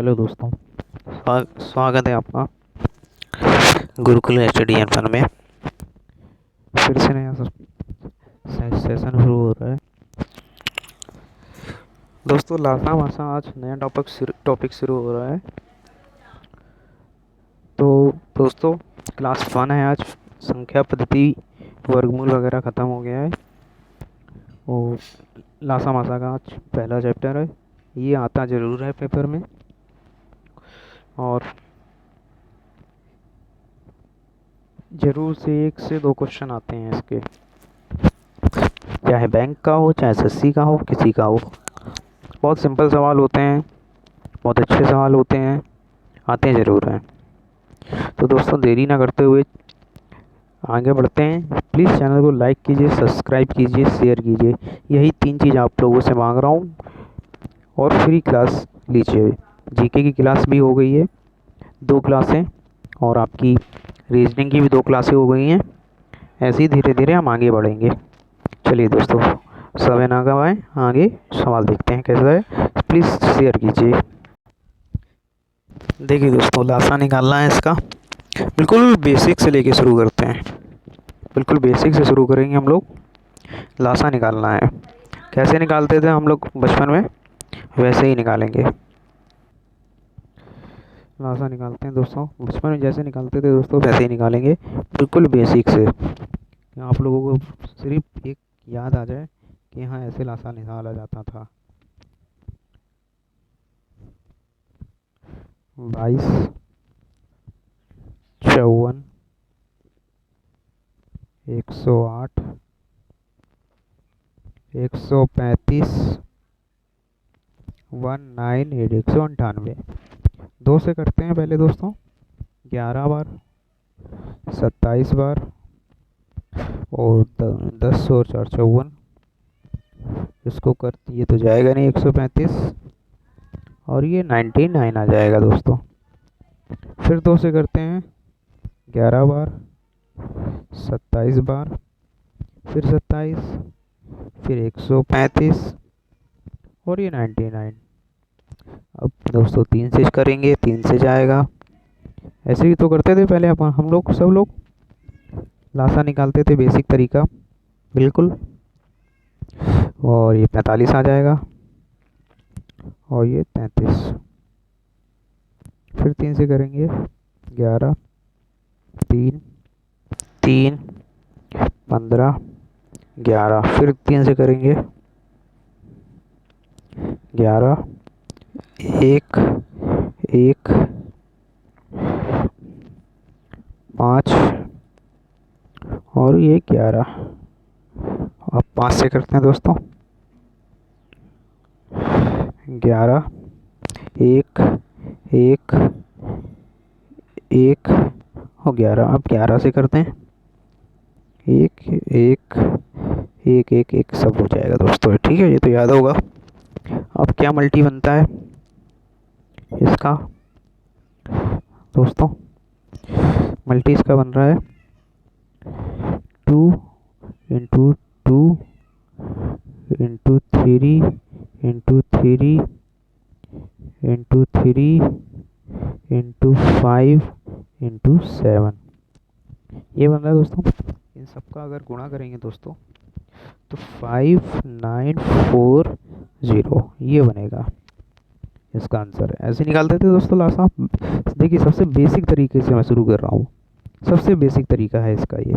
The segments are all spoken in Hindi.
हेलो दोस्तों, स्वागत है आपका गुरुकुल स्टडी एंड फन में। फिर से नया सेशन शुरू हो रहा है दोस्तों। लासा मासा आज नया टॉपिक शुरू हो रहा है। तो दोस्तों, क्लास 1 है आज। संख्या पद्धति, वर्गमूल वगैरह ख़त्म हो गया है और लासा मासा का आज पहला चैप्टर है। ये आता ज़रूर है पेपर में और ज़रूर से 1 से 2 क्वेश्चन आते हैं इसके, चाहे बैंक का हो, चाहे एसएससी का हो, किसी का हो। बहुत सिंपल सवाल होते हैं, बहुत अच्छे सवाल होते हैं, आते ज़रूर हैं। तो दोस्तों, देरी ना करते हुए आगे बढ़ते हैं। प्लीज़ चैनल को लाइक कीजिए, सब्सक्राइब कीजिए, शेयर कीजिए। यही 3 चीज़ आप लोगों से मांग रहा हूँ। और फ्री क्लास लीजिए। जीके की क्लास भी हो गई है 2 क्लासें, और आपकी रीजनिंग की भी 2 क्लासें हो गई हैं। ऐसे ही धीरे धीरे हम आगे बढ़ेंगे। चलिए दोस्तों, समय ना गवाएं, आगे सवाल देखते हैं कैसा है। प्लीज़ शेयर कीजिए। देखिए दोस्तों, लासा निकालना है इसका। बिल्कुल बेसिक से लेके शुरू करते हैं। बिल्कुल बेसिक से शुरू करेंगे हम लोग। लासा निकालना है। कैसे निकालते थे हम लोग बचपन में, वैसे ही निकालेंगे। लासा निकालते हैं दोस्तों, बचपन में जैसे निकालते थे दोस्तों, वैसे ही निकालेंगे। बिल्कुल बेसिक से। आप लोगों को सिर्फ एक याद आ जाए कि हाँ, ऐसे लासा निकाला जाता था। 22, 54, 108, 135, 198, 198। 2 से करते हैं पहले दोस्तों। 11 बार, 27 बार और 10 और 4 54। इसको कर ये तो जाएगा नहीं, 135 और ये 99 आ जाएगा दोस्तों। फिर 2 से करते हैं 11 बार, 27 बार, फिर 27, फिर 135 और ये 99। अब दोस्तों 3 से करेंगे, 3 से जाएगा। ऐसे ही तो करते थे पहले हम लोग, सब लोग लासा निकालते थे, बेसिक तरीका बिल्कुल। और ये 45 आ जाएगा और ये 33। फिर 3 से करेंगे 11, 3, 3, 15, 11। फिर 3 से करेंगे 11, 1, 1, 5 और ये 11। अब 5 से करते हैं दोस्तों। 11, 1, 1, 1 और 11। अब 11 से करते हैं 1, 1, 1, 1, 1 सब हो जाएगा दोस्तों। ठीक है, ये तो याद होगा। अब क्या मल्टी बनता है इसका दोस्तों? मल्टी इसका बन रहा है 2 into 2 into 3 into 3 into 3 into 5 into 7। ये बन रहा है दोस्तों। इन सबका अगर गुणा करेंगे दोस्तों तो 5940 ये बनेगा इसका आंसर। ऐसे निकालते थे दोस्तों लासा। देखिए, सबसे बेसिक तरीके से मैं शुरू कर रहा हूँ। सबसे बेसिक तरीका है इसका ये।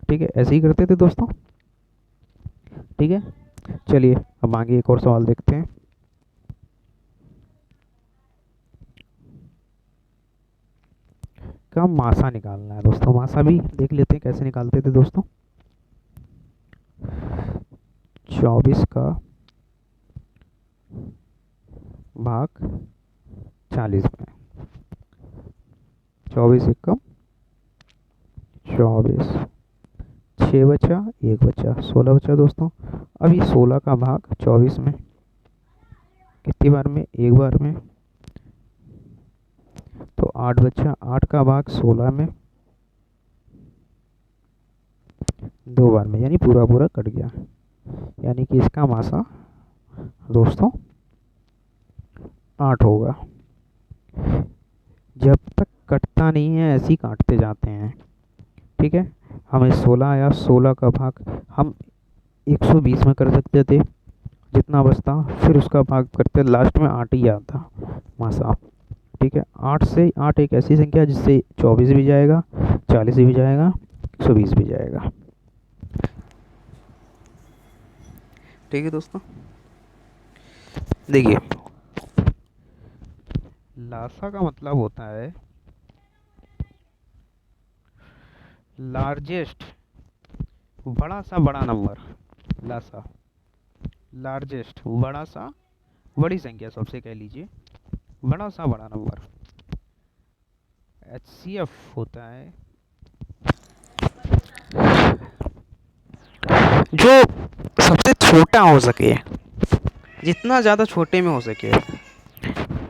ठीक है, ऐसे ही करते थे दोस्तों। ठीक है, चलिए अब आगे एक और सवाल देखते हैं। का मासा निकालना है दोस्तों। मासा भी देख लेते हैं कैसे निकालते थे दोस्तों। 24 का भाग 40 में। 24 एकम 24, 6 बचा, 1 बचा, 16 बचा दोस्तों। अब ये 16 का भाग 24 में कितनी बार में? 1 बार में। तो 8 बचा। 8 का भाग 16 में 2 बार में, यानी पूरा पूरा कट गया। यानी कि इसका मासा दोस्तों 8 होगा। जब तक कटता नहीं है ऐसे ही काटते जाते हैं। ठीक है, हमें 16 आया, 16 का भाग हम 120 में कर सकते थे, जितना बचता फिर उसका भाग करते, लास्ट में 8 ही आता मासा। ठीक है, 8 से 8 एक ऐसी संख्या है जिससे 24 भी जाएगा, 40 भी जाएगा, 120 भी जाएगा। ठीक है दोस्तों, देखिए लासा का मतलब होता है लार्जेस्ट, बड़ा सा बड़ा नंबर। लासा लार्जेस्ट, बड़ा सा बड़ी संख्या, सबसे कह लीजिए बड़ा सा बड़ा नंबर। HCF होता है जो सबसे छोटा हो सके, जितना ज़्यादा छोटे में हो सके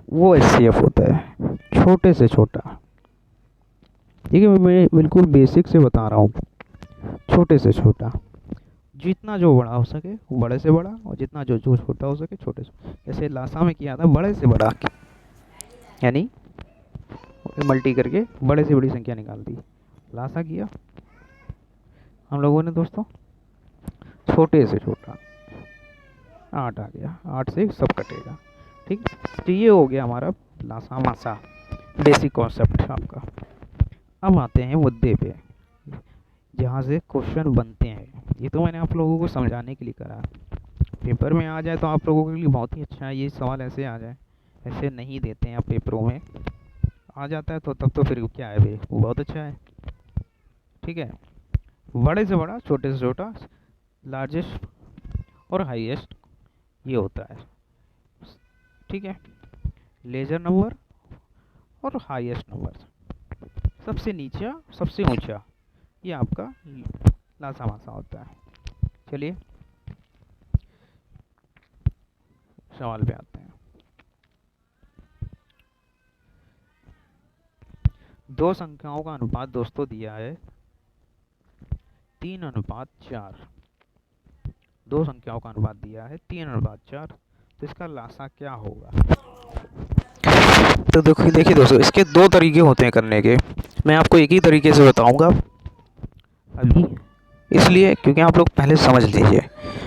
वो HCF होता है, छोटे से छोटा। ठीक है, मैं बिल्कुल बेसिक से बता रहा हूँ, छोटे से छोटा, जितना जो बड़ा हो सके वो बड़े से बड़ा, और जितना जो छोटा हो सके छोटे से। जैसे लासा में किया था बड़े से बड़ा, यानी मल्टी करके बड़े से बड़ी संख्या निकाल दी। लासा किया हम लोगों ने दोस्तों, छोटे से छोटा 8 आ गया, 8 से सब कटेगा। ठीक, तो ये हो गया हमारा लासा मासा बेसिक कॉन्सेप्ट आपका। अब आते हैं मुद्दे पे, जहाँ से क्वेश्चन बनते हैं। ये तो मैंने आप लोगों को समझाने के लिए करा, पेपर में आ जाए तो आप लोगों के लिए बहुत ही अच्छा है, ये सवाल ऐसे आ जाए। ऐसे नहीं देते हैं पेपरों में, आ जाता है तो तब तो फिर क्या है भाई, वो बहुत अच्छा है। ठीक है, बड़े से बड़ा, छोटे से छोटा, लार्जेस्ट और हाईएस्ट ये होता है। ठीक है, लेजर नंबर और हाईएस्ट नंबर, सबसे नीचा सबसे ऊंचा, ये आपका लासा मासा होता है। चलिए सवाल पे आते हैं। दो संख्याओं का अनुपात दोस्तों दिया है 3:4। दो संख्याओं का अनुपात दिया है 3:4, तो इसका लासा क्या होगा? तो देखिए दोस्तों, इसके दो तरीके होते हैं करने के। मैं आपको एक ही तरीके से बताऊंगा अभी, इसलिए क्योंकि आप लोग पहले समझ लीजिए,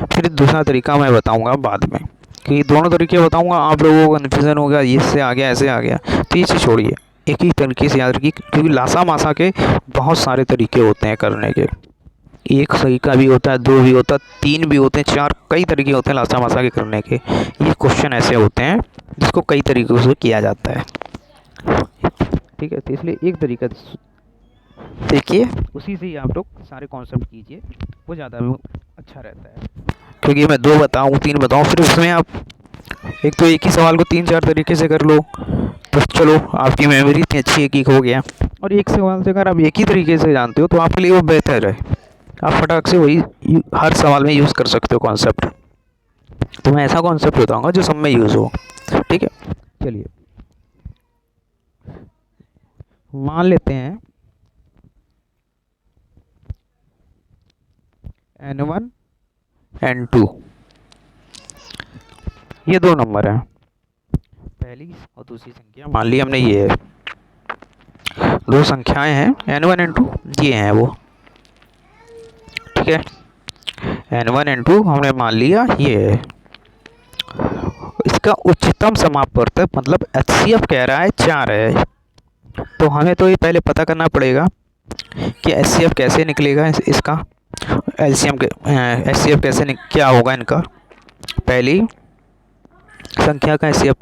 फिर दूसरा तरीका मैं बताऊंगा बाद में। कि दोनों तरीके बताऊंगा, आप लोगों को कन्फ्यूज़न हो गया, इससे आ गया ऐसे आ गया, तो ये चीज़ छोड़िए, एक ही तरीके से याद रखिए। क्योंकि लासा मासा के बहुत सारे तरीके होते हैं करने के, एक तरीका भी होता है, दो भी होता है, तीन भी होते हैं, चार, कई तरीके होते हैं लासा मासा के करने के। ये क्वेश्चन ऐसे होते हैं जिसको कई तरीक़ों से किया जाता है। ठीक है, तो इसलिए एक तरीका देखिए, उसी से ही आप लोग सारे कॉन्सेप्ट कीजिए, वो ज़्यादा अच्छा रहता है। क्योंकि मैं 2 बताऊँ 3 बताऊँ, फिर उसमें आप एक तो एक ही सवाल को 3-4 तरीके से कर लो, तो चलो आपकी मेमोरी इतनी अच्छी है कि हो गया। और एक सवाल से अगर आप एक ही तरीके से जानते हो तो आपके लिए वो बेहतर है, आप फटाक से वही हर सवाल में यूज़ कर सकते हो कॉन्सेप्ट। तो मैं ऐसा कॉन्सेप्ट बताऊँगा जो सब में यूज़ हो। ठीक है, चलिए मान लेते हैं N1 N2, ये दो नंबर हैं, पहली और दूसरी संख्या मान ली हमने, ये है दो संख्याएं हैं N1 N2, ये हैं वो। ठीक है, N1 N2 हमने मान लिया ये है। इसका उच्चतम समापवर्तक मतलब HCF कह रहा है 4 है, तो हमें तो ये पहले पता करना पड़ेगा कि HCF कैसे निकलेगा, इसका LCM के HCF कैसे क्या होगा इनका। पहली संख्या का HCF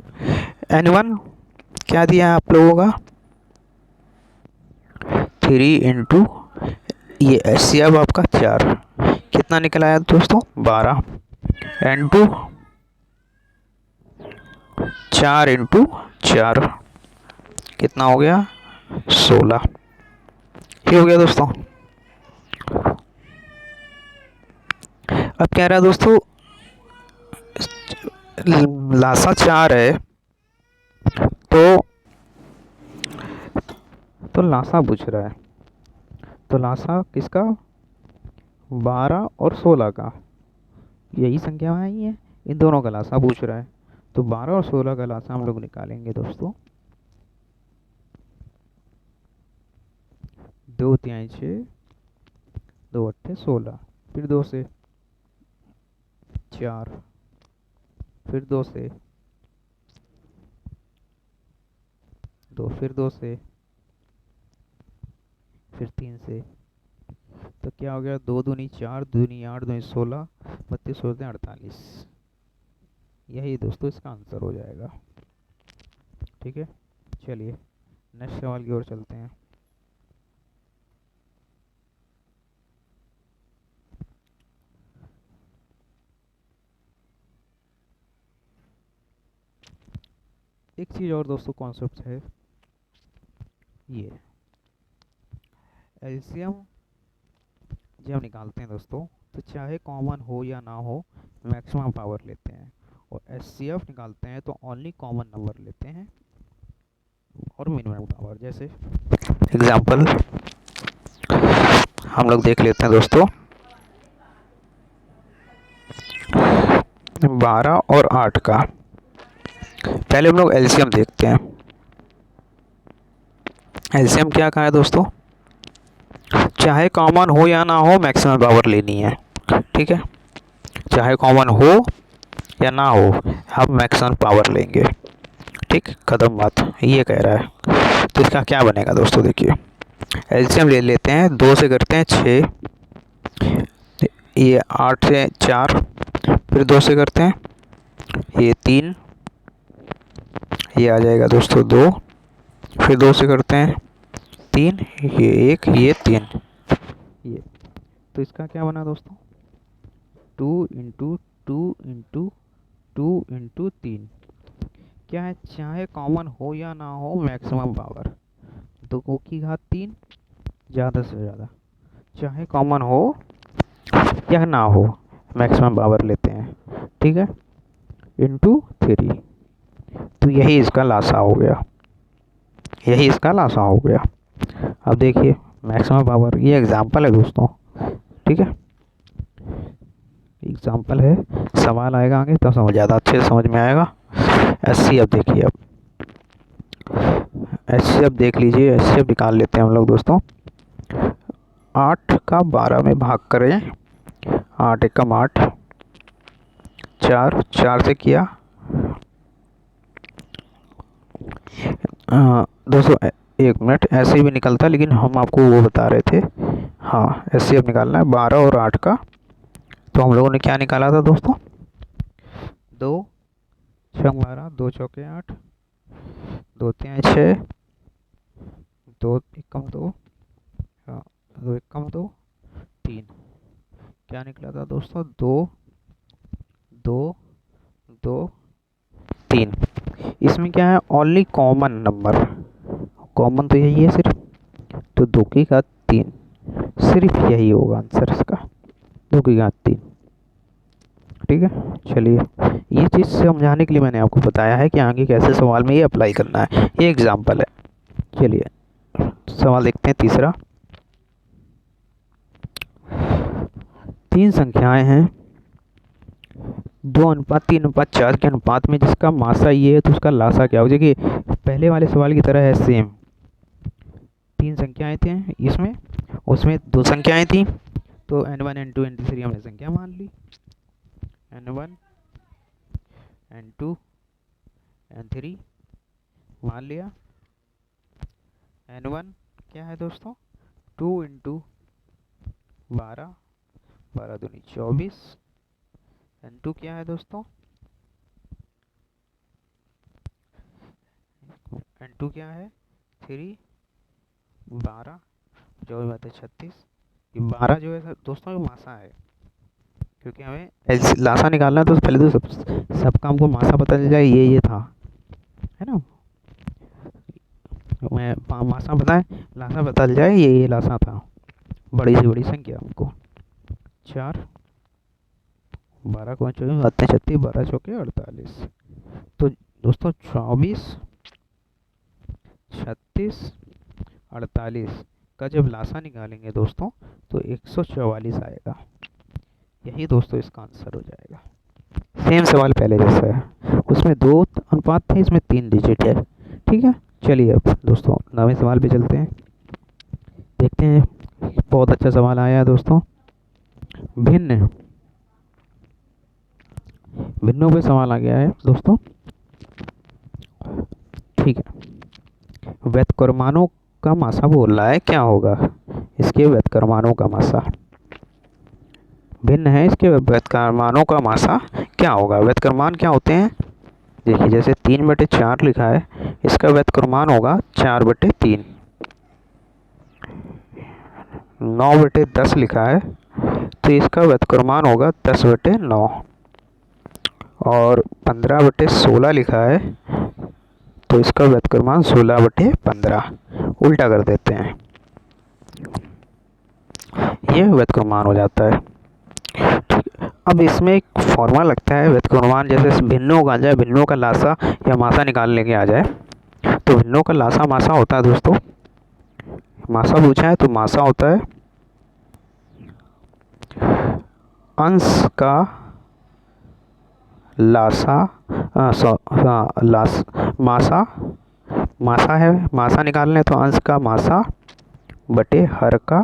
N1 क्या दिया है आप लोगों का, 3 इंटू ये HCF आपका 4, कितना निकला है दोस्तों 12। N2 4 इंटू 4 कितना हो गया 16, ये हो गया दोस्तों। अब कह रहा है दोस्तों लासा 4 है, तो लासा पूछ रहा है, तो लासा किसका 12 और 16 का, यही संख्या आई है, इन दोनों का लासा पूछ रहा है। तो 12 और 16 का लासा हम लोग निकालेंगे दोस्तों। दो तिहाई 6, दो अट्ठे 16, फिर 2 से 4, फिर 2 से 2, फिर 2 से, फिर 3 से। तो क्या हो गया, 2 दूनी 4, दूनी 8, दूनी 16, 32 होते हैं 48। यही दोस्तों इसका आंसर हो जाएगा। ठीक है, चलिए नेक्स्ट सवाल की ओर चलते हैं। एक चीज़ और दोस्तों कॉन्सेप्ट है, ये एलसीएम जब हम निकालते हैं दोस्तों, तो चाहे कॉमन हो या ना हो मैक्सिमम पावर लेते हैं, और एचसीएफ निकालते हैं तो ओनली कॉमन नंबर लेते हैं और मिनिमम पावर। जैसे एग्जांपल हम लोग देख लेते हैं दोस्तों, 12 और 8 का पहले हम लोग एलसीएम देखते हैं। एलसीएम क्या कहा है दोस्तों, चाहे कॉमन हो या ना हो मैक्सिमम पावर लेनी है। ठीक है, चाहे कॉमन हो या ना हो हम मैक्सिमम पावर लेंगे। ठीक, खत्म बात, ये कह रहा है। तो इसका क्या बनेगा दोस्तों, देखिए एलसीएम ले लेते हैं, 2 से करते हैं 6, ये 8 से 4, फिर 2 से करते हैं ये 3, ये आ जाएगा दोस्तों 2, फिर 2 से करते हैं 3, ये 1, ये 3, ये। तो इसका क्या बना दोस्तों, 2 इंटू 2 इंटू 2 इंटू 3, क्या है, चाहे कॉमन हो या ना हो मैक्सिमम पावर, 2 की घात 3 ज़्यादा से ज़्यादा, चाहे कॉमन हो या ना हो मैक्सिमम पावर लेते हैं। ठीक है, इंटू 3। तो यही इसका लासा हो गया, यही इसका लासा हो गया। अब देखिए मैक्सिमम पावर, ये एग्जांपल है दोस्तों। ठीक है, एग्जांपल है, सवाल आएगा आगे तो समझ ज़्यादा अच्छे से समझ में आएगा। एचसीएफ देखिए, अब एचसीएफ देख लीजिए, एचसीएफ निकाल लेते हैं हम लोग दोस्तों। 8 का 12 में भाग करें, 8 एकम 8, 4 4 से किया दोस्तों, 1 मिनट, ऐसे भी निकलता लेकिन हम आपको वो बता रहे थे। हाँ, एचसीएफ निकालना है 12 और 8 का। तो हम लोगों ने क्या निकाला था दोस्तों, 2 6 12, 2 चौके 8, 2 तिहाई 6, 2 एकम 2, 2 एकम 2, 3। क्या निकला था दोस्तों, 2 2 2 3। इसमें क्या है, ओनली कॉमन नंबर, कॉमन तो यही है सिर्फ, तो 2 की घात 3, सिर्फ यही होगा आंसर इसका, 2 की घात 3। ठीक है, चलिए ये चीज़ समझाने के लिए मैंने आपको बताया है कि आगे कैसे सवाल में ये अप्लाई करना है, ये एग्जांपल है। चलिए सवाल देखते हैं तीसरा। 3 संख्याएं हैं, 2:3:4 के अनुपात में, जिसका मासा ये है तो उसका लासा क्या हो। देखिए पहले वाले सवाल की तरह है सेम, 3 संख्याएं थे इसमें, उसमें 2 संख्याएं थी, तो n1 n2 n3 हमने संख्या मान ली, n1 n2 n3 मान लिया। n1 क्या है दोस्तों, 2 इंटू 12, 12 दूनी 24, n2 क्या है दोस्तों, n2 क्या है 3, 12, जो भी बात है 36। ये 12 जो है दोस्तों ये मासा है, क्योंकि हमें लासा निकालना है, तो पहले तो सबका हमको मासा पता चल जाए, ये था, है ना। मैं मासा पता है, लासा पता चल जाए, ये लासा था, बड़ी से बड़ी संख्या हमको। 4 12 को 24 आते हैं 36, 12 चौके 48। तो दोस्तों 24 36 48 का जब लासा निकालेंगे दोस्तों तो 144 आएगा। यही दोस्तों इसका आंसर हो जाएगा। सेम सवाल पहले जैसा है, उसमें 2 अनुपात थे, इसमें 3 डिजिट है। ठीक है, चलिए अब दोस्तों 9वें सवाल पे चलते हैं। देखते हैं, बहुत अच्छा सवाल आया है दोस्तों। भिन्न, भिन्नों पे सवाल आ गया है दोस्तों। ठीक है, व्युत्क्रमाणु का मासा बोल रहा है, क्या होगा इसके व्युत्क्रमाणु का मासा। भिन्न है, इसके व्युत्क्रमाणु का मासा क्या होगा। व्युत्क्रमाण क्या होते हैं, देखिए जैसे 3/4 लिखा है, इसका व्युत्क्रमाण होगा 4/3। 9/10 लिखा है तो इसका व्युत्क्रमाण होगा 10/9। और 15/16 लिखा है तो इसका व्युत्क्रमाण 16/15। उल्टा कर देते हैं, ये व्युत्क्रमाण हो जाता है। अब इसमें एक फॉर्मूला लगता है व्युत्क्रमाण, जैसे भिन्नों का आ जाए, भिन्नों का लासा या मासा निकालने के आ जाए, तो भिन्नों का लासा मासा होता है दोस्तों। मासा पूछा है तो मासा होता है अंश का लासा, मासा, मासा है, मासा निकालने तो अंश का मासा बटे हर का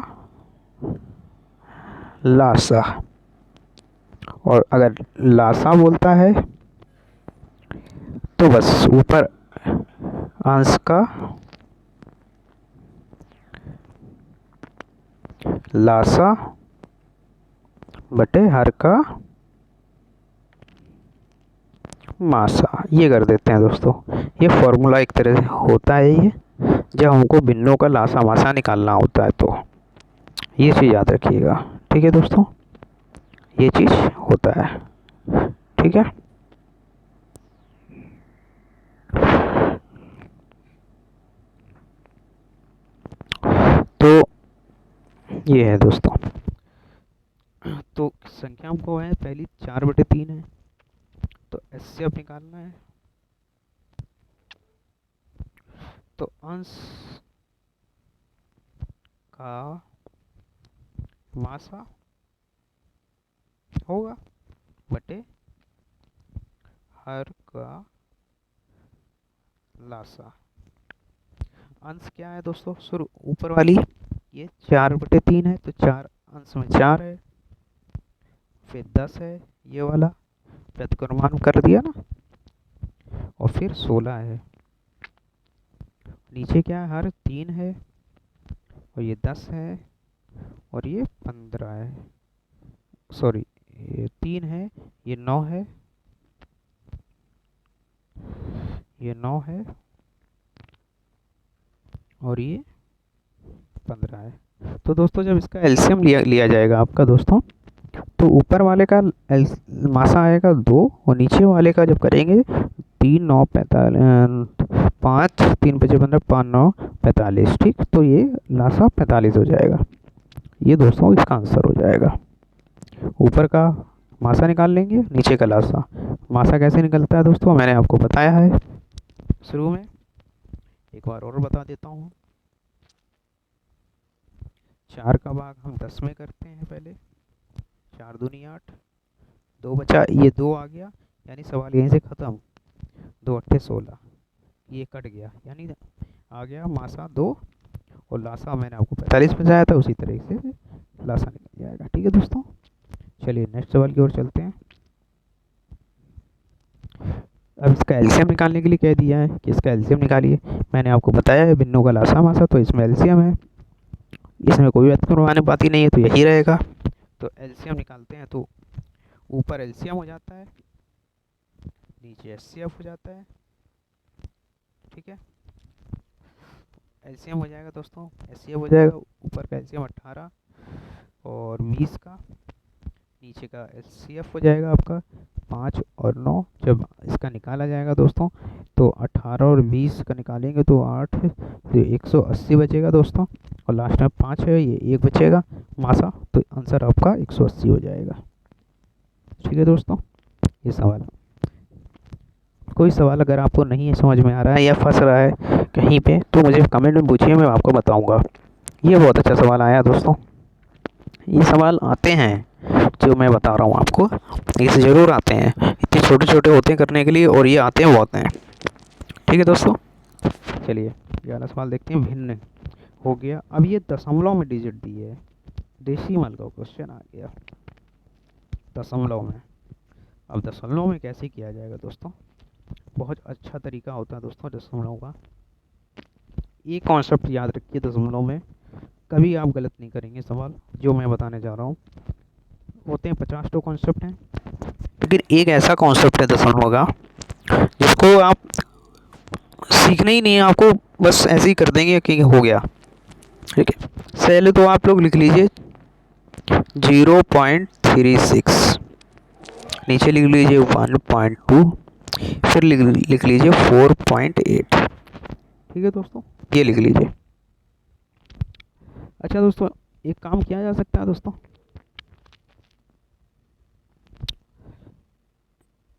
लासा। और अगर लासा बोलता है तो बस ऊपर अंश का लासा बटे हर का मासा, ये कर देते हैं दोस्तों। ये फॉर्मूला एक तरह से होता है ये, जब हमको भिन्नों का लासा मासा निकालना होता है तो ये चीज़ याद रखिएगा। ठीक है दोस्तों, ये चीज़ होता है। ठीक है, तो ये है दोस्तों। तो संख्या हमको है पहली 4/3 है, तो एचसीएफ निकालना है। तो अंश का मासा होगा बटे हर का लासा। अंश क्या है दोस्तों, शुरू ऊपर वाली ये 4/3 है, तो 4 अंश में 4 है, फिर 10 है ये वाला, व्युत्क्रमाण कर दिया ना, और फिर 16 है। नीचे क्या है, हर 3 है, और ये 10 है, और ये 15 है, सॉरी ये 3 है, ये 9 है, ये 9 है, और ये 15 है। तो दोस्तों जब इसका एलसीएम लिया जाएगा आपका दोस्तों, तो ऊपर वाले का मासा आएगा 2, और नीचे वाले का जब करेंगे 3 9 45 5 3 5 15 5 9 45। ठीक, तो ये लासा 45 हो जाएगा। ये दोस्तों इसका आंसर हो जाएगा। ऊपर का मासा निकाल लेंगे, नीचे का लासा। मासा कैसे निकलता है दोस्तों, मैंने आपको बताया है शुरू में, एक बार और बता देता हूँ। 4 का भाग हम 10 में करते हैं पहले, 4 दूनी 8, 2 बचा, ये 2 आ गया, यानी सवाल यहीं से ख़त्म। 2 8 16, ये कट गया, यानी आ गया मासा 2, और लासा मैंने आपको 45 बताया था, उसी तरीके से लासा निकल जाएगा। ठीक है दोस्तों, चलिए नेक्स्ट सवाल की ओर चलते हैं। अब इसका एलसीएम निकालने के लिए कह दिया है कि इसका एलसीएम निकालिए। मैंने आपको बताया है भिन्नों का लासा मासा, तो इसमें एलसीएम है, इसमें कोई व्युत्क्रमाण बात ही नहीं है, तो यही रहेगा। तो एलसीएम निकालते हैं, तो ऊपर एलसीएम हो जाता है, नीचे एचसीएफ हो जाता है। ठीक है, एलसीएम हो जाएगा दोस्तों, एचसीएफ हो जाएगा, ऊपर का एलसीएम 18 और 20 का, नीचे का एचसीएफ हो जाएगा आपका 5 और 9। जब इसका निकाला जाएगा दोस्तों, तो 18 और 20 का निकालेंगे तो 8, तो 180 बचेगा दोस्तों, और लास्ट में 5 है, ये 1 बचेगा मासा, तो आंसर आपका 180 हो जाएगा। ठीक है दोस्तों, ये सवाल। कोई सवाल अगर आपको नहीं समझ में आ रहा है या फंस रहा है कहीं पे, तो मुझे कमेंट में पूछिए, मैं आपको बताऊंगा। ये बहुत अच्छा सवाल आया दोस्तों। ये सवाल आते हैं जो मैं बता रहा हूँ आपको, ये ज़रूर आते हैं, इतने छोटे छोटे होते हैं करने के लिए, और ये आते हैं बहुत हैं। ठीक है दोस्तों, चलिए 11 सवाल देखते हैं। भिन्न हो गया। अब ये दशमलव में डिजिट दिए है, डेसिमल का क्वेश्चन आ गया दशमलव में। अब दशमलव में कैसे किया जाएगा दोस्तों, बहुत अच्छा तरीका होता है दोस्तों दशमलव का। एक कॉन्सेप्ट याद रखिए, दशमलव में कभी आप गलत नहीं करेंगे सवाल जो मैं बताने जा रहा हूँ। होते हैं 50 तो कॉन्सेप्ट हैं, लेकिन एक ऐसा कॉन्सेप्ट है दशमलव का जिसको आप सीखना ही नहीं है, आपको बस ऐसे ही कर देंगे कि हो गया। ठीक है, पहले तो आप लोग लिख लीजिए 0.36, नीचे लिख लीजिए 1.2, फिर लिख लीजिए 4.8। ठीक है दोस्तों, ये लिख लीजिए। अच्छा दोस्तों, एक काम किया जा सकता है दोस्तों,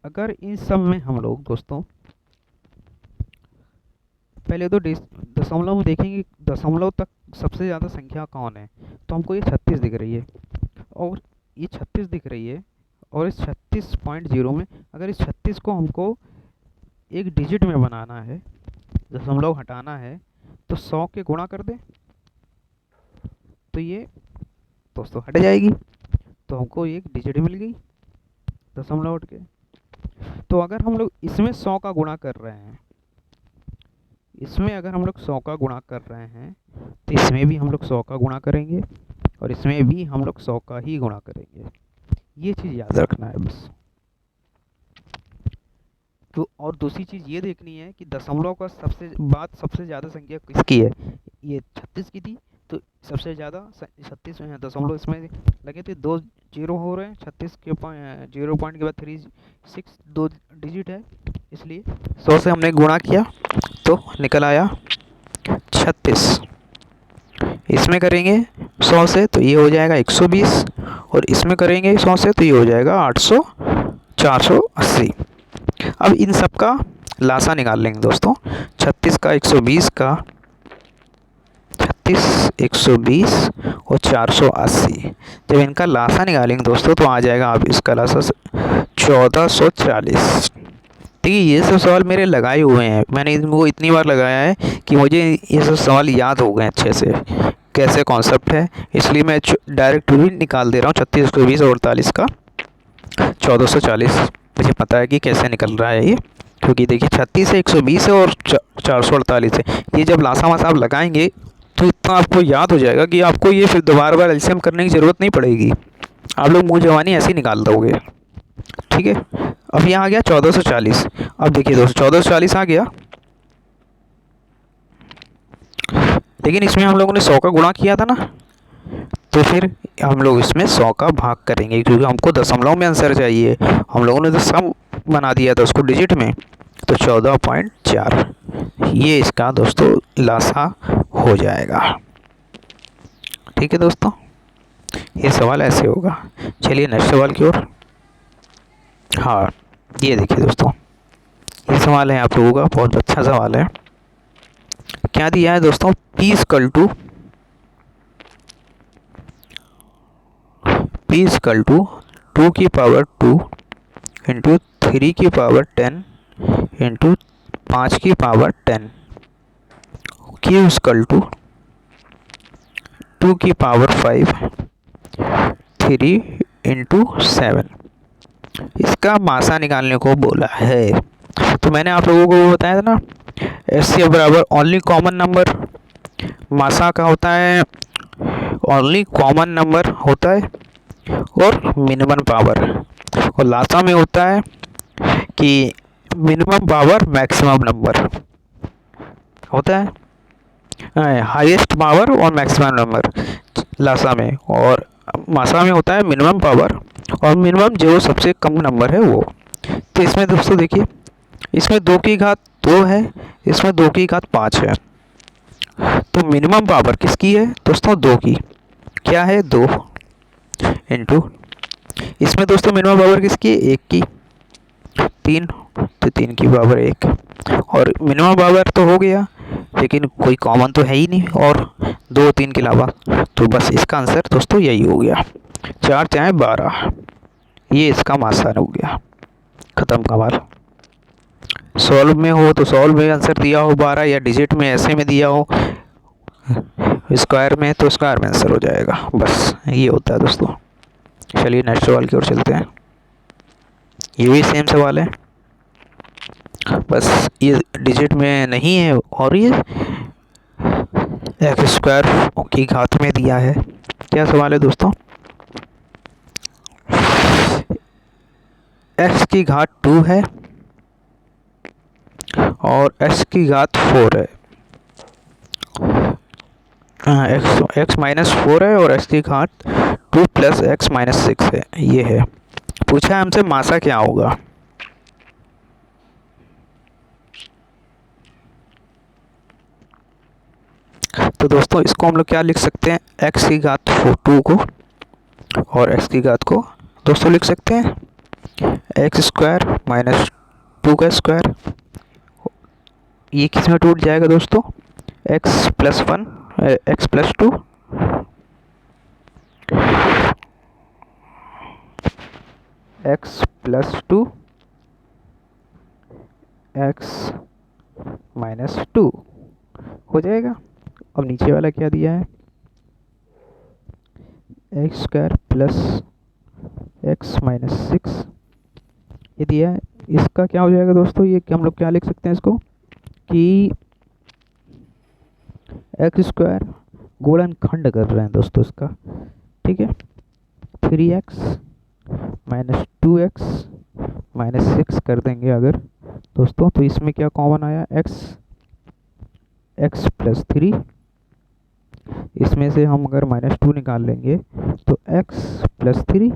अगर इन सब में हम लोग दोस्तों पहले तो दशमलव में देखेंगे दशमलव तक सबसे ज़्यादा संख्या कौन है, तो हमको ये 36 दिख रही है, और ये 36 दिख रही है, और इस 36.0 में अगर इस 36 को हमको एक डिजिट में बनाना है, दशमलव हटाना है, तो 100 के गुणा कर दें तो ये दोस्तों हट जाएगी, तो हमको एक डिजिट मिल गई दशमलव हट के। तो अगर हम लोग इसमें 100 का गुणा कर रहे हैं, इसमें अगर हम लोग 100 का गुणा कर रहे हैं, तो इसमें भी हम लोग 100 का गुणा करेंगे, और इसमें भी हम लोग 100 का ही गुणा करेंगे। ये चीज़ याद रखना है बस। तो और दूसरी चीज़ ये देखनी है कि दशमलव का सबसे ज़्यादा संख्या किसकी है, ये 36 की थी, तो सबसे ज़्यादा 36 दशमलव इसमें लगे थे, 2 जीरो हो रहे हैं, 36 के 0 पॉइंट के बाद 36 2 डिजिट है, इसलिए 100 से हमने गुणा किया तो निकल आया 36। इसमें करेंगे 100 से तो ये हो जाएगा 120, और इसमें करेंगे 100 से तो ये हो जाएगा 800 480। अब इन सब का लासा निकाल लेंगे दोस्तों, 36 का 120 का 36 120 और 480, जब इनका लासा निकालेंगे दोस्तों तो आ जाएगा आप इसका लासा 1440। ठीक है, ये सब सवाल मेरे लगाए हुए हैं, मैंने इनको इतनी बार लगाया है कि मुझे ये सब सवाल याद हो गए अच्छे से कैसे कॉन्सेप्ट है, इसलिए मैं डायरेक्ट भी निकाल दे रहा हूँ। 36 120 और 48 का 1440 मुझे पता है कि कैसे निकल रहा है ये, क्योंकि देखिए 36 है 120 है और 448 है, ये जब लासा वासा आप लगाएंगे तो इतना आपको याद हो जाएगा कि आपको ये फिर दोबारा बार एलसीएम करने की ज़रूरत नहीं पड़ेगी, आप लोग मुँह जवानी ऐसे ही निकाल दोगे। ठीक है, अब यहाँ आ गया 1440। अब देखिए दोस्तों 1440 आ गया, लेकिन इसमें हम लोगों ने 100 का गुणा किया था ना, तो फिर हम लोग इसमें 100 का भाग करेंगे, क्योंकि हमको दशमलव में आंसर चाहिए, हम लोगों ने तो सम बना दिया था उसको डिजिट में, तो 14.4 ये इसका दोस्तों लासा हो जाएगा। ठीक है दोस्तों, ये सवाल ऐसे होगा। चलिए नेक्स्ट सवाल की ओर। हाँ, ये देखिए दोस्तों, ये सवाल है आप लोगों का, बहुत अच्छा सवाल है। क्या दिया है दोस्तों, P इक्वल टू 2 की पावर 2 इंटू 3 की पावर 10 इंटू 5 की पावर 10, Q इक्वल टू 2 की पावर 5 3 इंटू 7, इसका मासा निकालने को बोला है। तो मैंने आप लोगों को बताया था ना, एचसीएफ बराबर ओनली कॉमन नंबर, मासा का होता है ओनली कॉमन नंबर होता है और मिनिमम पावर, और लासा में होता है कि मिनिमम पावर मैक्सिमम नंबर होता है, हाईएस्ट पावर और मैक्सिमम नंबर लासा में, और मासा में होता है मिनिमम पावर और मिनिमम जो सबसे कम नंबर है वो। तो इसमें दोस्तों देखिए, इसमें 2 की घात 2 है, इसमें 2 की घात 5 है, तो मिनिमम पावर किसकी है दोस्तों, 2 की, क्या है 2 इंटू, इसमें दोस्तों मिनिमम पावर किसकी है, 1 की, 3 तो 3 की पावर 1, और मिनिमम पावर तो हो गया, लेकिन कोई कॉमन तो है ही नहीं और 2 3 के अलावा, तो बस इसका आंसर दोस्तों यही हो गया, 4 4 12, ये इसका मासा हो गया। ख़त्म सवाल। सॉल्व में हो तो सॉल्व में आंसर दिया हो 12, या डिजिट में ऐसे में दिया हो स्क्वायर में तो स्क्वायर में आंसर हो जाएगा, बस ये होता है दोस्तों। चलिए नेक्स्ट सवाल की ओर चलते हैं। ये भी सेम सवाल है, बस ये डिजिट में नहीं है और ये एक्स स्क्वायर की घात में दिया है। क्या सवाल है दोस्तों? एक्स की घात 2 है और एक्स की घात 4 है। एक्स माइनस 4 है और एक्स की घात 2 प्लस एक्स माइनस 6 है। ये है, पूछा है हमसे मासा क्या होगा। तो दोस्तों इसको हम लोग क्या लिख सकते हैं, एक्स की घात 2 को और एक्स की घात को दोस्तों लिख सकते हैं एक्स स्क्वायर माइनस 2 का स्क्वायर। ये किस में टूट जाएगा दोस्तों, x plus 1 x plus 2 x plus 2 x minus 2 हो जाएगा। अब नीचे वाला क्या दिया है, x square plus x minus 6 ये दिया है। इसका क्या हो जाएगा दोस्तों, ये हम लोग क्या लिख सकते हैं इसको कि एक्स स्क्वायर गुणन खंड कर रहे हैं दोस्तों इसका, ठीक है। 3x माइनस 2x माइनस 6 कर देंगे अगर दोस्तों, तो इसमें क्या कॉमन आया, x प्लस 3। इसमें से हम अगर माइनस 2 निकाल लेंगे तो x प्लस 3,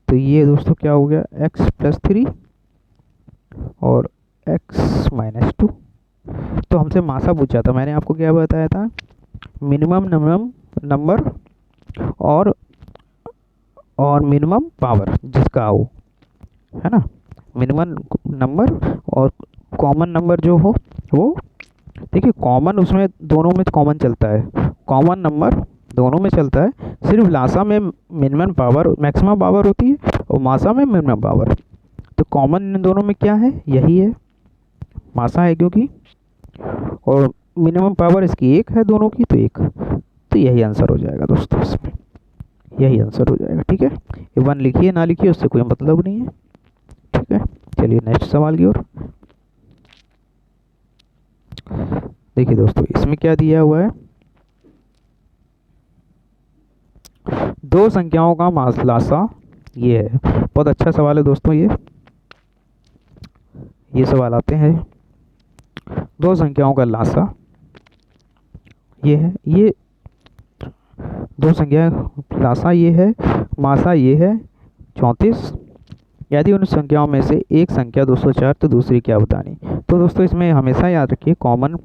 तो ये दोस्तों क्या हो गया, x प्लस 3 और x माइनस 2। तो हमसे मासा पूछा था, मैंने आपको क्या बताया था, मिनिमम नंबर और मिनिमम पावर जिसका हो, है ना। मिनिमम नंबर और कॉमन नंबर जो हो वो, देखिए कॉमन उसमें दोनों में कॉमन चलता है, कॉमन नंबर दोनों में चलता है, सिर्फ लासा में मिनिमम पावर मैक्सिमम पावर होती है और मासा में मिनिमम पावर। तो कॉमन इन दोनों में क्या है, यही है, मासा है क्योंकि, और मिनिमम पावर इसकी 1 है दोनों की, तो 1, तो यही आंसर हो जाएगा दोस्तों, इसमें यही आंसर हो जाएगा, ठीक है। ये 1 लिखिए ना लिखिए उससे कोई मतलब नहीं है, ठीक है। चलिए नेक्स्ट सवाल की ओर देखिए दोस्तों, इसमें क्या दिया हुआ है, दो संख्याओं का लासा, ये है बहुत अच्छा सवाल है दोस्तों। ये सवाल आते हैं, दो संख्याओं का लासा ये है, ये दो संख्या लासा ये है, मासा ये है 34। यदि उन संख्याओं में से एक संख्या 204 तो दूसरी क्या बतानी। तो दोस्तों इसमें हमेशा याद रखिए कॉमन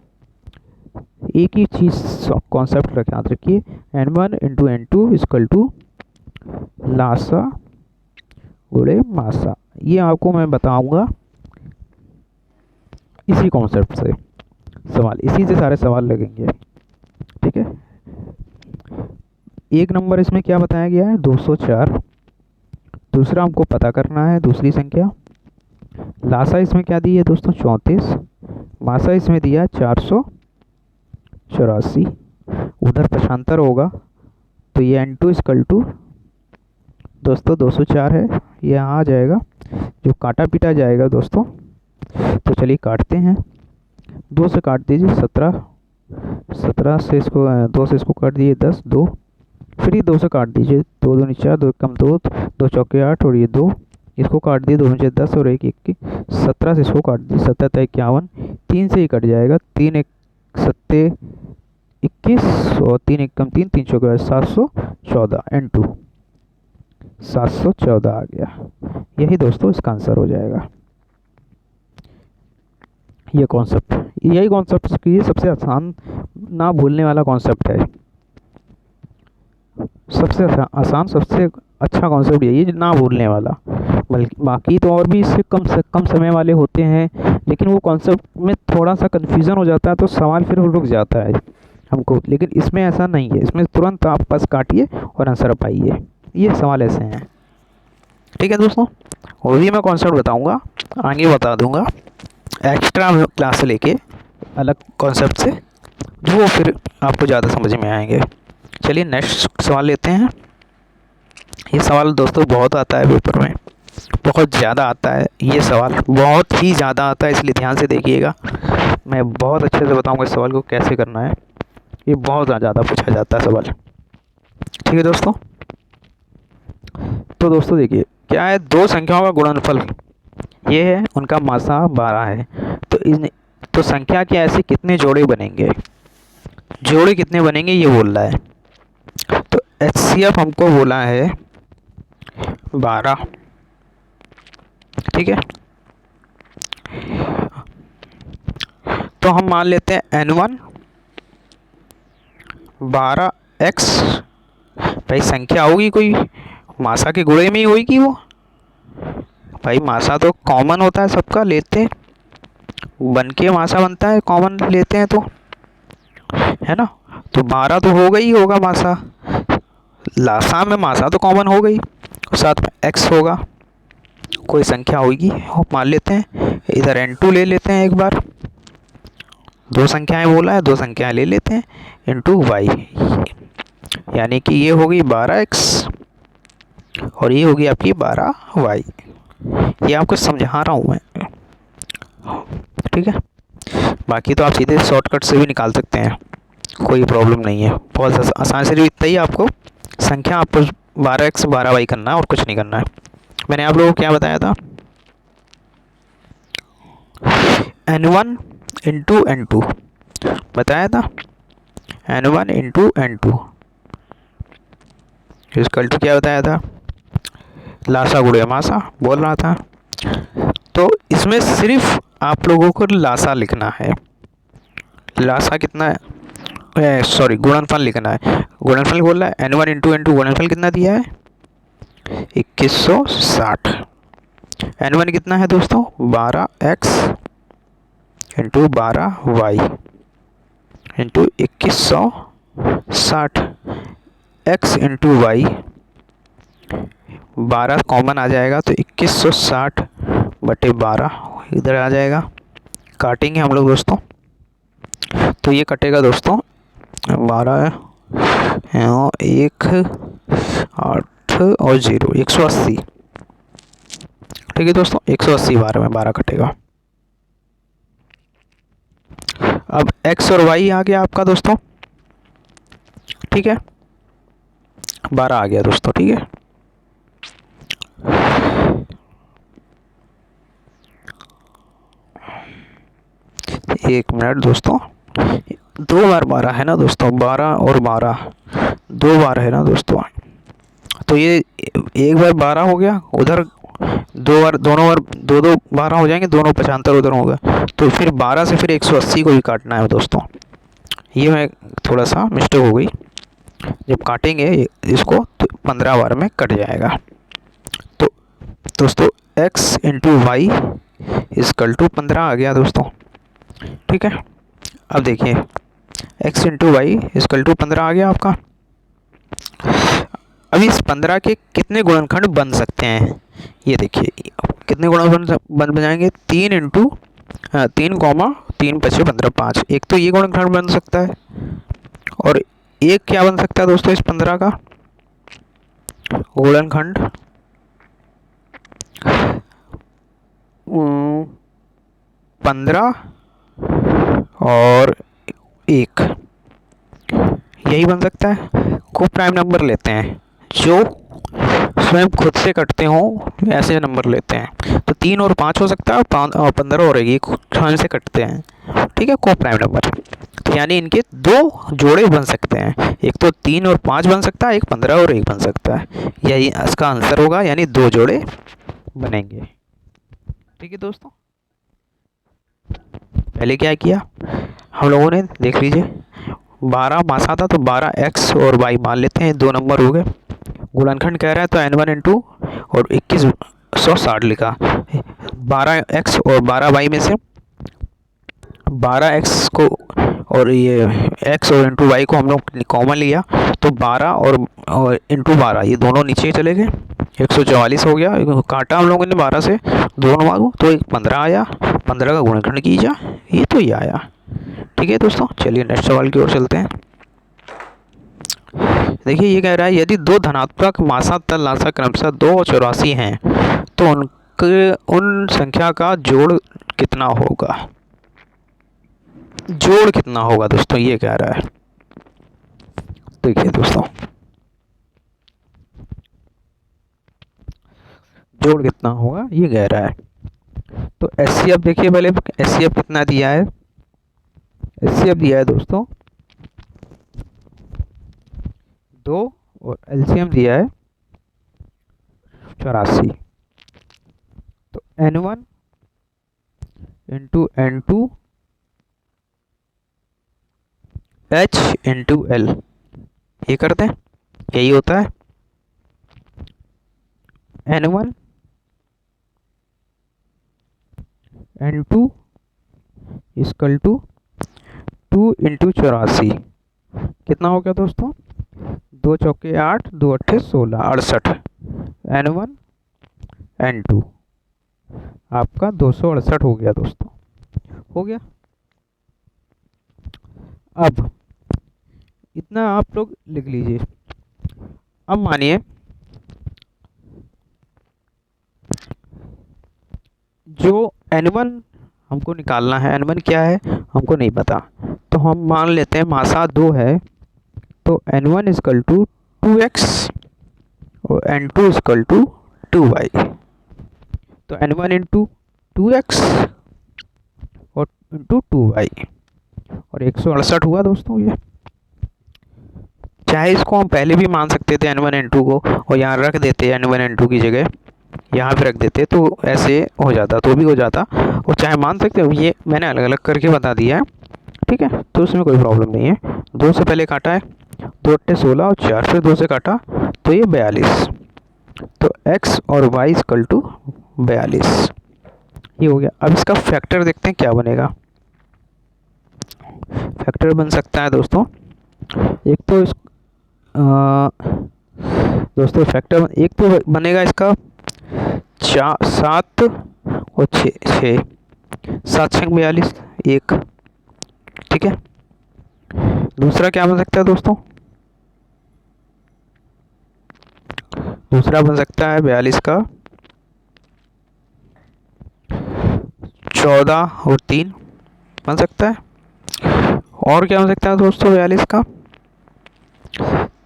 एक ही चीज़ कॉन्सेप्ट याद रखिए, n1 into n2 equal to Lasa गुणे मासा। ये आपको मैं बताऊंगा इसी कॉन्सेप्ट से सवाल, इसी से सारे सवाल लगेंगे, ठीक है। एक नंबर इसमें क्या बताया गया है 204, दूसरा हमको पता करना है दूसरी संख्या। लासा इसमें क्या दी है दोस्तों 34, मासा इसमें दिया 484, उधर पक्षांतर होगा तो ये n2 इक्वल टू दोस्तों 204 है, ये यहाँ आ जाएगा, जो काटा पीटा जाएगा दोस्तों। तो चलिए काटते हैं, 2 से काट दीजिए 17 से इसको 2 से इसको काट दीजिए 10, 2 फिर ये 2 से काट दीजिए, 2 दूनी 4, 2 कम 2, 2 चौके 8 और ये 2, इसको काट दिए 2 नीचे 10 और 1 21, 17 से इसको काट दिए 17 51, 3 से ही कट जाएगा, 3 1 7 21 और 3 1 कम 3, 3 चौके 714, n2 714 आ गया। यही दोस्तों इसका आंसर हो जाएगा। ये कॉन्सेप्ट, यही कॉन्सेप्ट ये सबसे आसान ना भूलने वाला कॉन्सेप्ट है, सबसे आसान सबसे अच्छा कॉन्सेप्ट यही है ना भूलने वाला। बल्कि बाकी तो और भी इससे कम समय वाले होते हैं, लेकिन वो कॉन्सेप्ट में थोड़ा सा कन्फ्यूज़न हो जाता है तो सवाल फिर रुक जाता है हमको, लेकिन इसमें ऐसा नहीं है, इसमें तुरंत आप बस काटिए और आंसर पाइए, ये सवाल ऐसे हैं, ठीक है दोस्तों। और भी मैं कॉन्सेप्ट बताऊँगा, आगे बता दूँगा एक्स्ट्रा क्लास लेके अलग कॉन्सेप्ट से, वो फिर आपको ज़्यादा समझ में आएंगे। चलिए नेक्स्ट सवाल लेते हैं। ये सवाल दोस्तों बहुत आता है पेपर में, बहुत ज़्यादा आता है ये सवाल, बहुत ही ज़्यादा आता है, इसलिए ध्यान से देखिएगा। मैं बहुत अच्छे से बताऊंगा इस सवाल को कैसे करना है। ये बहुत ज़्यादा पूछा जाता है सवाल। ठीक है दोस्तों, तो दोस्तों देखिए क्या है, दो संख्याओं का गुणनफल ये है, उनका मासा 12 है। तो संख्या के ऐसे कितने जोड़े बनेंगे, जोड़े कितने बनेंगे ये बोल रहा है। तो HCF हमको बोला है 12। ठीक है, तो हम मान लेते हैं N1 12x। भाई संख्या होगी कोई, मासा के गुणे में ही होगी वो। भाई मासा तो कॉमन होता है सबका, लेते हैं बन के मासा बनता है, कॉमन लेते हैं तो, है ना। तो 12 तो होगा ही होगा मासा, लासा में मासा तो कॉमन हो गई, और साथ में x होगा, कोई संख्या होगी मान लेते हैं। इधर N2 ले लेते हैं एक बार, दो संख्याएं बोला है, दो संख्याएं ले लेते हैं इंटू वाई, यानी कि ये होगी 12x और ये होगी आपकी 12y। ये आपको समझा रहा हूँ मैं, ठीक है। बाकी तो आप सीधे शॉर्टकट से भी निकाल सकते हैं, कोई प्रॉब्लम नहीं है, बहुत आसान से। इतना ही आपको संख्या, आपको 12x 12y करना है और कुछ नहीं करना है। मैंने आप लोगों को क्या बताया था, N1 इंटू N2 बताया था, N1 into N2 is equal to क्या बताया था, लासा गुणे मासा बोल रहा था। तो इसमें सिर्फ आप लोगों को लासा लिखना है, लासा कितना है, सॉरी गुणनफल लिखना है। गुणनफल बोल रहा है N1 इंटू N2, गुणनफल कितना दिया है 2160। N1 कितना है दोस्तों 12x into 12y into 2160, x into y, 12 common आ जाएगा तो 2160 बटे 12 इधर आ जाएगा। काटेंगे हम लोग दोस्तों, तो ये कटेगा दोस्तों 12 1 8 और 0 180। ठीक है दोस्तों, 180 12 में 12 कटेगा। अब x और y आ गया आपका दोस्तों, ठीक है, 12 आ गया दोस्तों, ठीक है। एक मिनट दोस्तों, 2 बार 12 है ना दोस्तों, 12 और 12 2 बार है ना दोस्तों, तो ये एक बार 12 हो गया, उधर 2 बार, दोनों बार 2 12 हो जाएंगे, दोनों 75 उधर होगा, तो फिर 12 से फिर 180 को भी काटना है दोस्तों। ये मैं थोड़ा सा मिस्टेक हो गई, जब काटेंगे इसको तो 15 बार में कट जाएगा। तो दोस्तों x into Y is equal to 15 आ गया दोस्तों, ठीक है। अब देखिए x into Y is equal to 15 आ गया आपका। अब इस 15 के कितने गुणनखंड बन सकते हैं, ये देखिए कितने गुणनखंड बन जाएंगे, 3 इंटू 3 कॉमा 3 5 15 5। एक तो ये गुणनखंड बन सकता है, और एक क्या बन सकता है दोस्तों इस 15 का गुणनखंड, 15 और 1 यही बन सकता है। को प्राइम नंबर लेते हैं जो स्वयं खुद से कटते हो, ऐसे नंबर लेते हैं। तो 3 और 5 हो सकता है, 15 और 1 स्वयं से कटते हैं, ठीक है, को प्राइम नंबर। तो यानी इनके 2 जोड़े बन सकते हैं, एक तो 3 और 5 बन सकता है, एक 15 और 1 बन सकता है। यही इसका आंसर होगा, यानी 2 जोड़े बनेंगे। ठीक है दोस्तों, पहले क्या किया हम लोगों ने, देख लीजिए 12 मासा था तो 12x और y मान लेते हैं, 2 नंबर हो गए। गुणनखंड कह रहा है तो N1 N2 और 2160 लिखा। 12x और 12y में से 12x को और ये x और इंटू वाई को हम लोग कॉमन लिया, तो 12 और इंटू 12 ये दोनों नीचे चले गए, 144 हो गया। काटा हम लोगों ने 12 से, दोनों भागो तो एक 15 आया, 15 का गुणनखंड कीजिए, ये तो ये आया। ठीक है दोस्तों, चलिए नेक्स्ट सवाल की ओर चलते हैं। देखिए ये कह रहा है यदि दो धनात्मक मासा तल लासा क्रमशः 2 और 84 हैं तो उनके उन संख्या का जोड़ कितना होगा। जोड़ कितना होगा दोस्तों, ये कह रहा है। देखिए दोस्तों, जोड़ कितना होगा ये कह रहा है। तो एचसीएफ देखिए पहले, एचसीएफ कितना दिया है। एचसीएफ दिया है दोस्तों 2 और एलसीएम दिया है 84। तो N1 into N2 H into L, ये करते हैं, यही होता है। N1 N2 equal to 2 into 84, कितना हो गया दोस्तों, 2 चौके 8, 2 अट्ठे 16, 68। N1 N2 आपका 268 हो गया दोस्तों, हो गया। अब इतना आप लोग लिख लीजिए। अब मानिए जो N1 हमको निकालना है, N1 क्या है हमको नहीं पता, तो हम मान लेते हैं मासा 2 है, तो N1 इक्वल टू 2x और N2 इक्वल टू 2y। तो N1 इंटू 2x और इंटू 2y और 168 हुआ दोस्तों ये। चाहे इसको हम पहले भी मान सकते थे N1 N2 को, और यहाँ रख देते N1 N2 की जगह यहाँ पे रख देते तो ऐसे हो जाता, तो भी हो जाता, और चाहे मान सकते हो, ये मैंने अलग अलग करके बता दिया है, ठीक है। तो उसमें कोई प्रॉब्लम नहीं है। 2 से पहले काटा है, 2 अट्ठे 16 और 4 फिर 2 से काटा तो ये 42। तो x और y इक्वल टू 42, ये हो गया। अब इसका फैक्टर देखते हैं क्या बनेगा। फैक्टर बन सकता है दोस्तों, एक तो दोस्तों फैक्टर एक तो बनेगा इसका 7 और 6, 7 6 42, 1, ठीक है। दूसरा क्या बन सकता है दोस्तों, दूसरा बन सकता है 42 का 14 और 3 बन सकता है। और क्या बन सकता है दोस्तों 42 का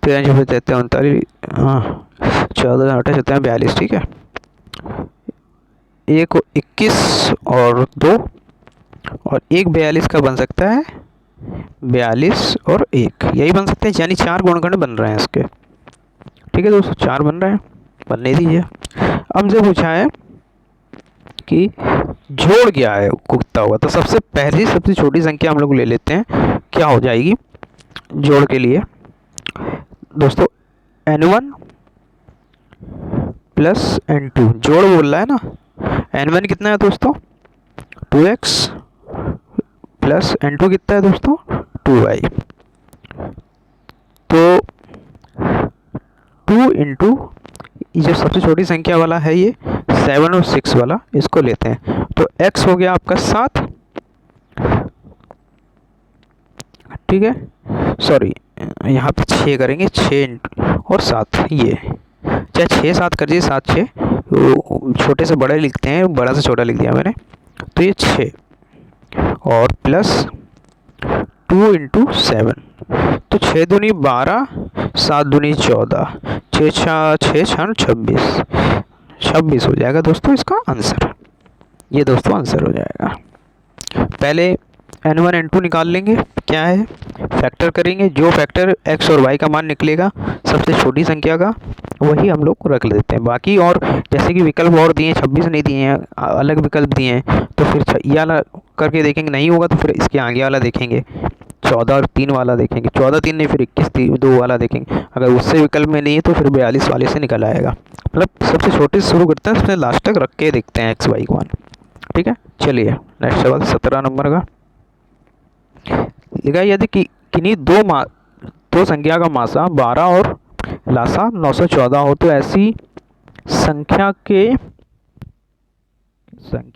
13 छः 39, हाँ 14 8 17 42, ठीक है। एक 21 और 2 और एक 42 का बन सकता है 42 और 1, यही बन सकते हैं, यानी 4 गुणनखंड बन रहे हैं इसके, ठीक है दोस्तों, 4 बन रहे हैं, बनने दीजिए। अब हमसे पूछा है कि जोड़ क्या है कितना होगा, तो सबसे छोटी संख्या हम लोग ले लेते हैं, क्या हो जाएगी जोड़ के लिए दोस्तों, N1 प्लस N2, जोड़ बोल रहा है ना। N1 कितना है दोस्तों 2x प्लस N2 कितना है दोस्तों 2y। तो 2 इंटू ये जो सबसे छोटी संख्या वाला है ये 7 और 6 वाला, इसको लेते हैं, तो x हो गया आपका 7, ठीक है, सॉरी यहाँ पे 6 करेंगे, 6 और 7, ये चाहे 6 7 कर दीजिए, 7 6, छोटे से बड़े लिखते हैं, बड़ा से छोटा लिख दिया मैंने, तो ये 6 और प्लस 2 इंटू 7, तो 6 दूनी 12, 7 दूनी 14, 6 6 26 हो जाएगा दोस्तों इसका आंसर, ये दोस्तों आंसर हो जाएगा। पहले N1 N2 निकाल लेंगे, क्या है फैक्टर करेंगे, जो फैक्टर x और y का मान निकलेगा सबसे छोटी संख्या का वही हम लोग रख लेते हैं। बाकी और जैसे कि विकल्प और दिए 26 नहीं दिए हैं, अलग विकल्प दिए हैं, तो फिर ये वाला करके देखेंगे, नहीं होगा तो फिर इसके आगे वाला देखेंगे, 14 और 3 वाला देखेंगे, 14 3 नहीं फिर 21 2 वाला देखेंगे, अगर उससे विकल्प में नहीं है तो फिर 42 वाले से निकल आएगा। मतलब सबसे छोटे से शुरू करते हैं, सबसे लास्ट तक रख के देखते हैं x y का मान, ठीक है। चलिए नेक्स्ट सवाल 17 नंबर का लिखा, यदि किन्हीं दो संख्या का मासा 12 और लासा 914 हो तो ऐसी संख्या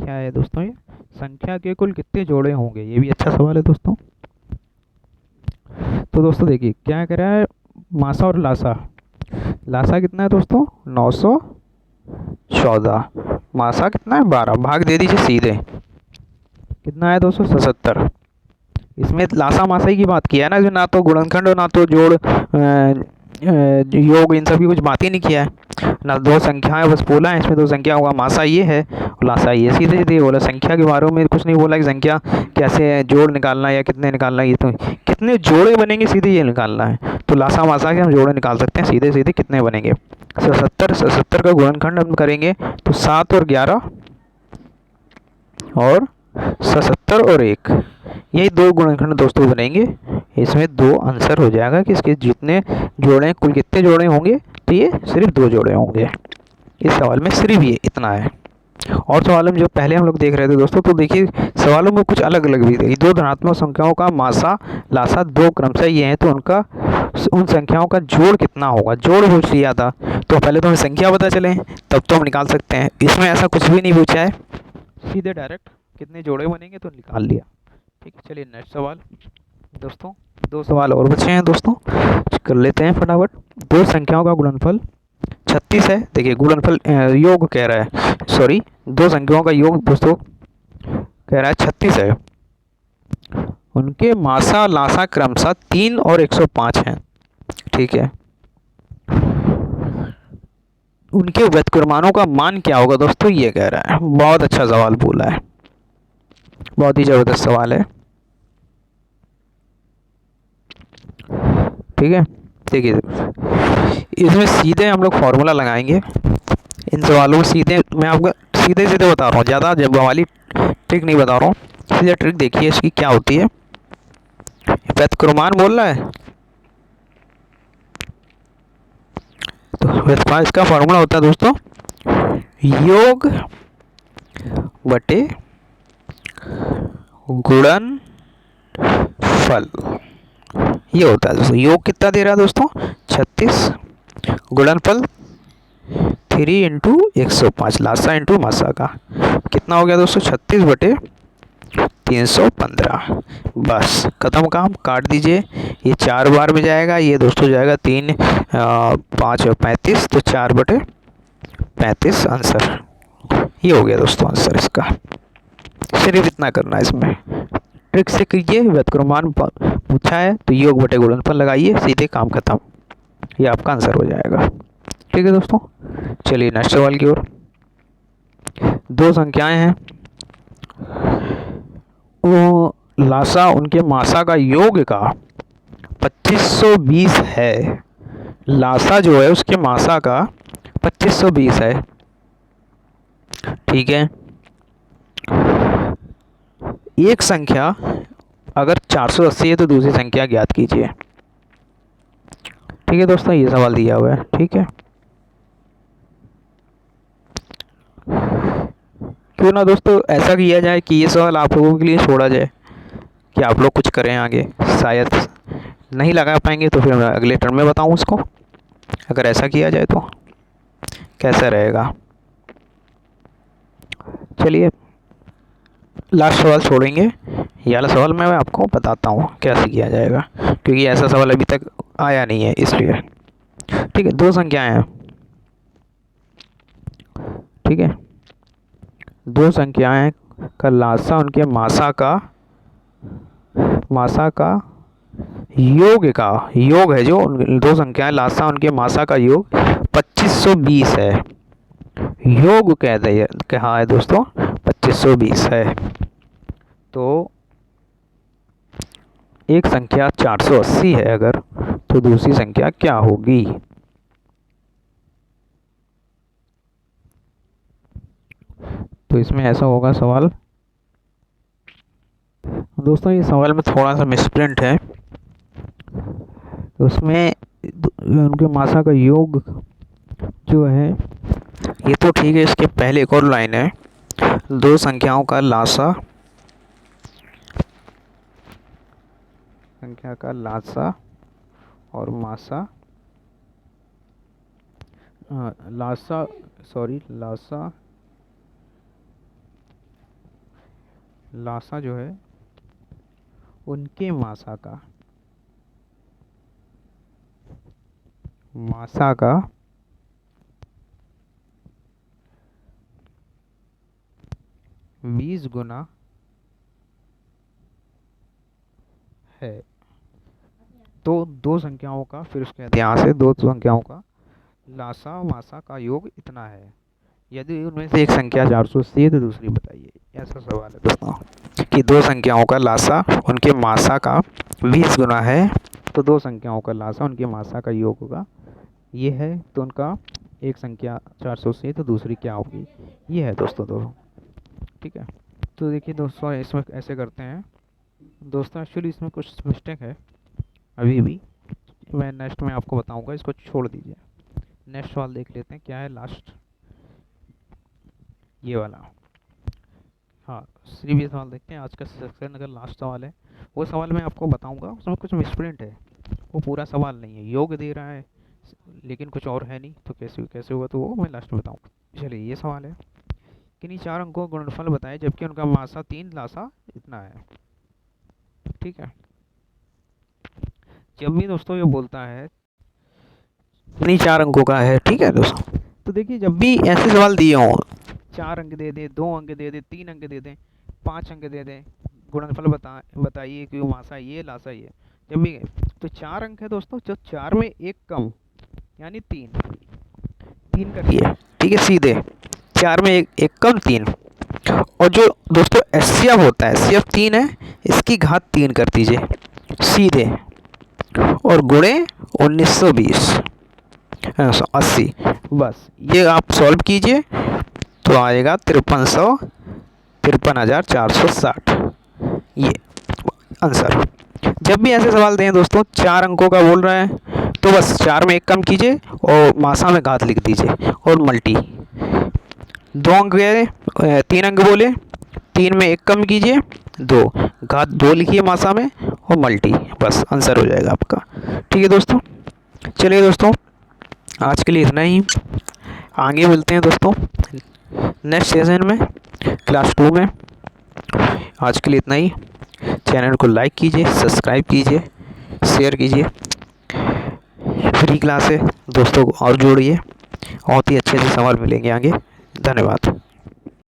है दोस्तों, ये संख्या के कुल कितने जोड़े होंगे, ये भी अच्छा सवाल है दोस्तों। तो दोस्तों देखिए क्या कह रहा है, मासा और लासा। लासा कितना है दोस्तों, 914। मासा कितना है, 12। भाग दे दीजिए सीधे, कितना है 277। इसमें लासा मासा ही की बात किया है ना, इसमें ना तो गुणनखंड और ना तो जोड़ योग, इन सब की कुछ बात ही नहीं किया है ना। दो संख्याएं बस बोला है, इसमें दो संख्या होगा, मासा ये है और लासा ये। सीधे सीधे बोला, संख्या के बारे में कुछ नहीं बोला कि संख्या कैसे जोड़ निकालना है या कितने निकालना है, ये तो कितने जोड़े बनेंगे सीधे ये निकालना है। तो लासा मासा के हम जोड़े निकाल सकते हैं सीधे सीधे, कितने बनेंगे। 77 का गुणनखंड हम करेंगे तो 7 और 11 और 77 और 1, यही दो गुणनखंड दोस्तों बनेंगे। इसमें दो आंसर हो जाएगा कि इसके जितने जोड़े, कुल कितने जोड़े होंगे, तो ये सिर्फ दो जोड़े होंगे। इस सवाल में सिर्फ ये इतना है। और सवालों में जो पहले हम लोग देख रहे थे दोस्तों, तो देखिए सवालों में कुछ अलग अलग भी थे। दो धनात्मक संख्याओं का मासा लासा दो क्रमशः ये हैं, तो उनका उन संख्याओं का जोड़ कितना होगा, जोड़ पूछ लिया था। तो पहले तो हमें संख्या पता चले तब तो हम निकाल सकते हैं। इसमें ऐसा कुछ भी नहीं पूछा है, सीधे डायरेक्ट कितने जोड़े बनेंगे तो निकाल लिया। ठीक है, चलिए नेक्स्ट सवाल दोस्तों। दो सवाल और बचे हैं दोस्तों, कर लेते हैं फटाफट। दो संख्याओं का गुणनफल 36 है। देखिए गुणनफल योग कह रहा है, सॉरी, दो संख्याओं का योग दोस्तों कह रहा है 36 है। उनके मासा लासा क्रमशः 3 और 105 हैं। ठीक है, उनके व्युत्क्रमानों का मान क्या होगा दोस्तों, ये कह रहा है। बहुत अच्छा सवाल बोला है, बहुत ही जबरदस्त सवाल है। ठीक है, देखिए इसमें सीधे हम लोग फॉर्मूला लगाएंगे इन सवालों को। सीधे मैं आपको सीधे सीधे बता रहा हूँ, ज़्यादा जब वाली ट्रिक नहीं बता रहा हूँ। सीधे ट्रिक देखिए इसकी क्या होती है। व्युत्क्रमान बोल रहा है तो इसका फॉर्मूला होता है दोस्तों, योग बटे गुणन फल। ये होता है दोस्तों। योग कितना दे रहा है दोस्तों, 36, गुणनफल 3 इंटू 105, लासा इंटू मासा का कितना हो गया दोस्तों, 36 बटे 315। बस खत्म काम, काट दीजिए। ये 4 बार में जाएगा, ये दोस्तों जाएगा 3 5 और 35, तो 4 बटे 35 आंसर। ये हो गया दोस्तों आंसर इसका। सिर्फ इतना करना है इसमें, ट्रिक से कीजिए। व्युत्क्रमान पूछा है तो योग बटे गुणनफल लगाइए, सीधे काम खत्म, ये आपका आंसर हो जाएगा। ठीक है दोस्तों, चलिए नेक्स्ट सवाल की ओर। दो संख्याएं हैं, वो लासा उनके मासा का योग का 2520 है। लासा जो है उसके मासा का 2520 है। ठीक है, एक संख्या अगर 480 है तो दूसरी संख्या ज्ञात कीजिए। ठीक है दोस्तों, ये सवाल दिया हुआ है। ठीक है, क्यों ना दोस्तों ऐसा किया जाए कि ये सवाल आप लोगों के लिए छोड़ा जाए कि आप लोग कुछ करें आगे। शायद नहीं लगा पाएंगे तो फिर मैं अगले टर्म में बताऊं उसको। अगर ऐसा किया जाए तो कैसा रहेगा। चलिए लास्ट सवाल छोड़ेंगे, ये वाला सवाल मैं आपको बताता हूँ कैसे किया जाएगा, क्योंकि ऐसा सवाल अभी तक आया नहीं है इसलिए। ठीक है, दो संख्याएं हैं। ठीक है, दो संख्याएं का लासा उनके मासा का योग है। जो दो संख्याएं लासा उनके मासा का योग 2520 है। योग कहा है दोस्तों 2520 है। तो एक संख्या 480 है अगर, तो दूसरी संख्या क्या होगी। तो इसमें ऐसा होगा सवाल दोस्तों, ये सवाल में थोड़ा सा मिसप्रिंट है। उसमें उनके मासा का योग जो है, ये तो ठीक है, इसके पहले एक और लाइन है, दो संख्याओं का लासा और मासा, लासा जो है उनके मासा का, मासा का बीस गुना है। तो दो संख्याओं का, फिर उसके बाद यहाँ से दो संख्याओं का लासा मासा का योग इतना है। यदि उनमें से एक संख्या 480 है तो दूसरी बताइए। ऐसा सवाल है दोस्तों कि दो संख्याओं का लासा उनके मासा का 20 गुना है, तो दो संख्याओं का लासा उनके मासा का योग होगा, ये है। तो उनका एक संख्या 480 है तो दूसरी क्या होगी, ये है दोस्तों दोनों। ठीक है, तो देखिए दोस्तों इसमें ऐसे करते हैं दोस्तों। एक्चुअली इसमें कुछ मिस्टेक है अभी भी, मैं नेक्स्ट में आपको बताऊंगा, इसको छोड़ दीजिए। नेक्स्ट सवाल देख लेते हैं क्या है लास्ट, ये वाला। हाँ, सीरियस सवाल देखते हैं आज का सेक्शन। अगर लास्ट सवाल है वो सवाल मैं आपको बताऊंगा, उसमें कुछ मिसप्रिंट है, वो पूरा सवाल नहीं है। योग दे रहा है लेकिन कुछ और है नहीं, तो कैसे कैसे हुआ तो वो मैं लास्ट में बताऊंगा। चलिए, ये सवाल है किन्हीं चार अंकों का गुणनफल बताएं जबकि उनका मासा 3 लासा इतना है। ठीक है, जब भी दोस्तों ये बोलता है किन्हीं चार अंकों का है, ठीक है दोस्तों, तो देखिए जब भी ऐसे सवाल दिए हों, 4 अंक दे दें, 2 अंक दे दें, 3 अंक दे दें, 5 अंक दे दें, गुणनफल बताइए कि मासा ये लासा ये, जब भी तो 4 अंक है दोस्तों, जो 4 में एक कम यानी 3 करिए। ठीक है, सीधे 4 में एक कम 3। और जो दोस्तों एचसीएफ होता है, एचसीएफ 3 है, इसकी घात 3 कर दीजिए सीधे, और गुणे 1920 80। बस ये आप सॉल्व कीजिए तो आएगा 53,460 ये आंसर। जब भी ऐसे सवाल दें दोस्तों, 4 अंकों का बोल रहा है तो बस 4 में एक कम कीजिए और मासा में घात लिख दीजिए और मल्टी। 2 अंक गए, 3 अंक बोले, 3 में एक कम कीजिए, 2 घात 2 लिखिए मासा में और मल्टी, बस आंसर हो जाएगा आपका। ठीक है दोस्तों, चलिए दोस्तों आज के लिए इतना ही, आगे मिलते हैं दोस्तों नेक्स्ट सेशन में, क्लास 2 में। आज के लिए इतना ही, चैनल को लाइक कीजिए, सब्सक्राइब कीजिए, शेयर कीजिए। फ्री क्लास है दोस्तों को और जोड़िए, बहुत ही अच्छे से सवाल मिलेंगे आगे। धन्यवाद।